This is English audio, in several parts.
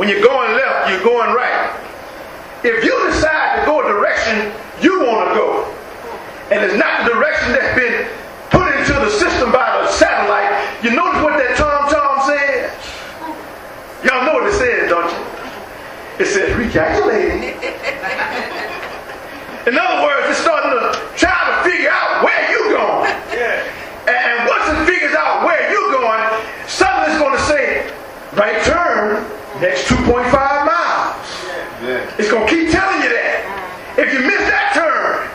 when you're going left, you're going right. If you decide to go a direction you want to go, and it's not the direction that's been put into the system by the satellite, you notice what that tom-tom says? Y'all know what it says, don't you? It says recalculating. In other words, it's starting to try to figure out where you're going. And once it figures out where you're going, suddenly it's going to say, right turn, next 2.5 miles. It's going to keep telling you that. If you miss that turn,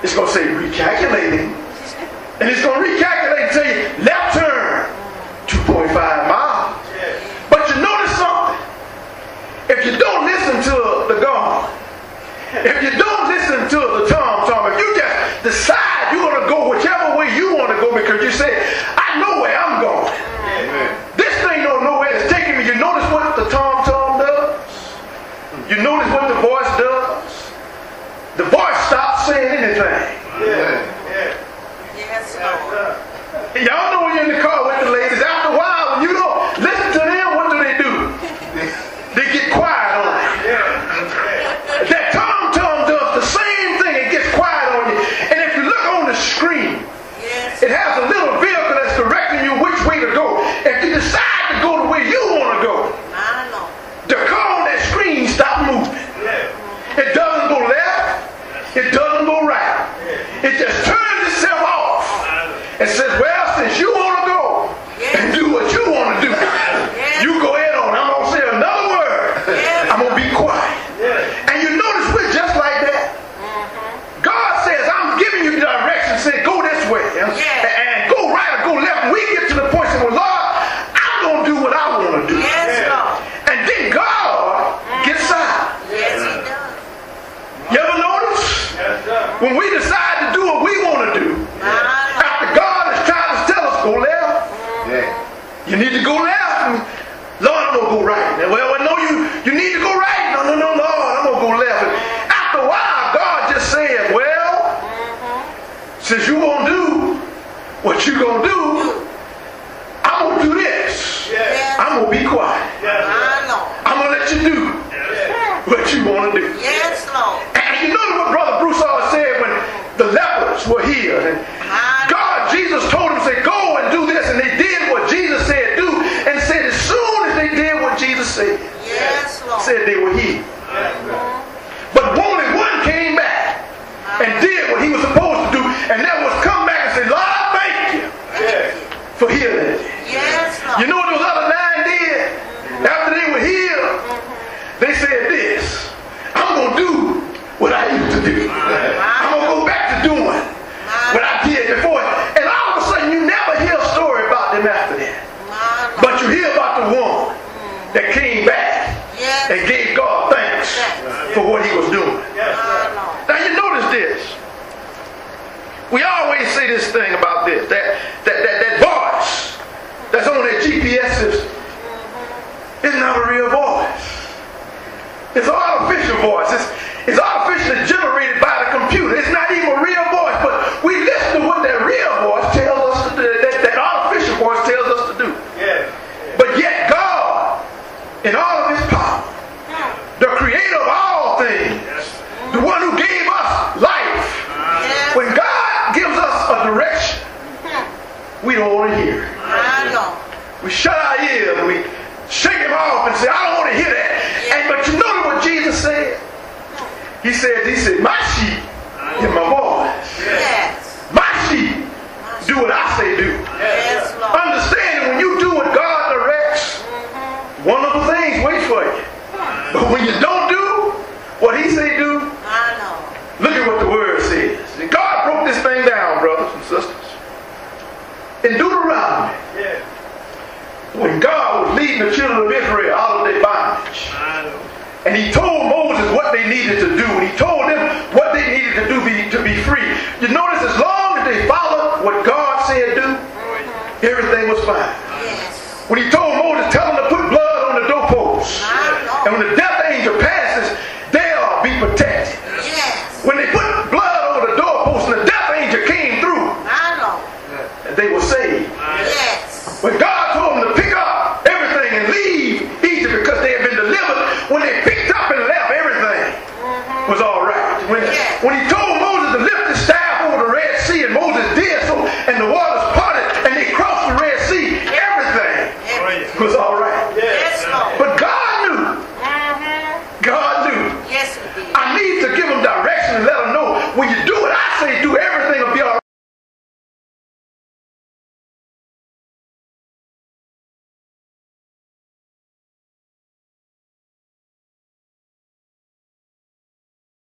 it's going to say recalculating. And it's going to recalculate and tell you, left turn, 2.5 miles. But you notice something. If you don't listen to the gong, if you don't listen to the tom-tom, if you just decide you're going to go whichever way you want to go because you say, I know where I'm going. This thing don't know where it's taking me. You notice what the tom-tom does? You notice what the voice does? The voice stops saying anything. Y'all know when you're in the car with the ladies, after a while, when you don't listen to them, what do? They get quiet on you. That tom-tom does the same thing. It gets quiet on you. And if you look on the screen, it has a little vehicle that's directing you which way to go. If you decide to go the way you want to go, the car on that screen stops moving. It doesn't go left. It doesn't go right. It just turns itself off and says, well, since you want to go and do what you want to do, you go ahead on. I'm going to say another word. I'm going to be quiet. And you notice we're just like that. God says, I'm giving you the direction. Say, go this way. And go right or go left. And we get to the point and say, well, Lord, I'm going to do what I want to do. And then God gets silent. You ever notice? When we decide to do what we want to do, after God is trying to tell us, go left. You need to go left. Lord, I'm going to go right. Well, no, you need to go right. No, Lord, I'm going to go left. And after a while, God just said, well, since you're going to do what you're going to do, I'm going to do this. I'm going to be quiet. I'm going to let you do what you want to do. And you know what Brother Bruce always said when the lepers were healed. And Jesus told them, say, go and do this. And they did what Jesus said do. And said as soon as they did what Jesus said, said they were healed. But only one came back and did what he was supposed to do. And that was come back and say, Lord, thank you for healing. You know what those other 9 did? After they were healed, they said this, I'm going to do what I used to do. I'm going to go back to doing what I did before. And all of a sudden, you never hear a story about them after that. But you hear about the one that came back and gave God thanks for what he was doing. Now, you notice this. We always say this thing about this, that voice that's on that GPS system is not a real voice. It's an artificial voice. It's artificially generated by the computer. It's not even a real voice, but we listen to what that real voice tells us to do, that artificial voice tells us to do. But yet God, in all of his power, the creator of all things, the one who gave us life, when God gives us a direction, we don't want to hear it. We shut our ears and we shake him off and say, I don't want to hear that. But you know what Jesus said? He said, my sheep hear my voice. My sheep do what I say do. Understanding when you do what God directs, wonderful things wait for you. But when you don't do what he say do, look at what the word says. And God broke this thing down, brothers and sisters. In Deuteronomy, when God was leading the children of Israel out of their bondage, and he told Moses what they needed to do, and he told them what they needed to do to be free. You notice as long as they followed what God said do, everything was fine. When he told Moses, tell them to put blood on the doorposts, and when the death angel passes, they'll be protected. When they put